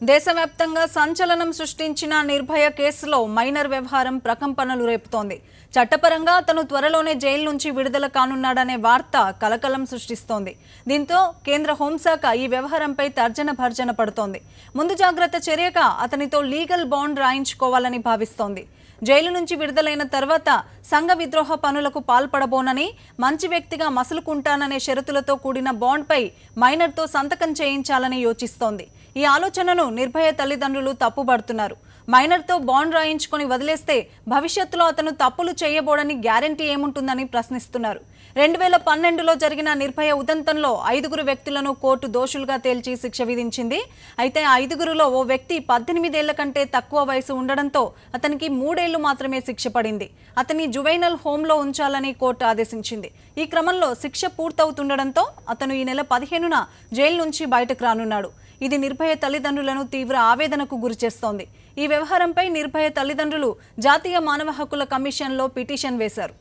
దేశవ్యాప్తంగా సంచలనం సృష్టించిన నిర్భయ కేసులో మైనర్ వ్యవహారం ప్రకంపనలు రేపుతోంది. చట్టపరంగా అతను త్వరలోనే జైలు నుంచి విడుదల కానున్నాడనే వార్త కలకలం సృష్టిస్తోంది. దీంతో కేంద్ర హోంశాఖ ఈ వ్యవహారంపై తర్జన భర్జన పడుతోంది. ముందు జాగ్రత్త చర్యగా అతనితో లీగల్ బాండ్ రాయించుకోవాలని భావిస్తోంది. జైలు నుంచి విడుదలైన తర్వాత సంఘ విద్రోహ పనులకు పాల్పడబోనని, మంచి వ్యక్తిగా మసులుకుంటాననే షరతులతో కూడిన బాండ్పై మైనర్తో సంతకం చేయించాలని యోచిస్తోంది. ఈ ఆలోచనను నిర్భయ తల్లిదండ్రులు తప్పుబడుతున్నారు. మైనర్తో బాండ్ రాయించుకొని వదిలేస్తే భవిష్యత్తులో అతను తప్పులు చేయబోడని గ్యారంటీ ఏముంటుందని ప్రశ్నిస్తున్నారు. 2012లో జరిగిన నిర్భయ ఉదంతంలో 5 వ్యక్తులను కోర్టు దోషులుగా తేల్చి శిక్ష విధించింది. అయితే 5గురిలో ఓ వ్యక్తి 18 ఏళ్ల కంటే తక్కువ వయసు ఉండడంతో అతనికి 3 ఏళ్లు మాత్రమే శిక్ష పడింది. అతన్ని జువైనల్ హోంలో ఉంచాలని కోర్టు ఆదేశించింది. ఈ క్రమంలో శిక్ష పూర్తవుతుండడంతో అతను ఈ నెల 15న జైలు నుంచి బయటకు రానున్నాడు. ఇది నిర్భయ తల్లిదండ్రులను తీవ్ర ఆవేదనకు గురిచేస్తోంది. ఈ వ్యవహారంపై నిర్భయ తల్లిదండ్రులు జాతీయ మానవ హక్కుల కమిషన్లో పిటిషన్ వేశారు.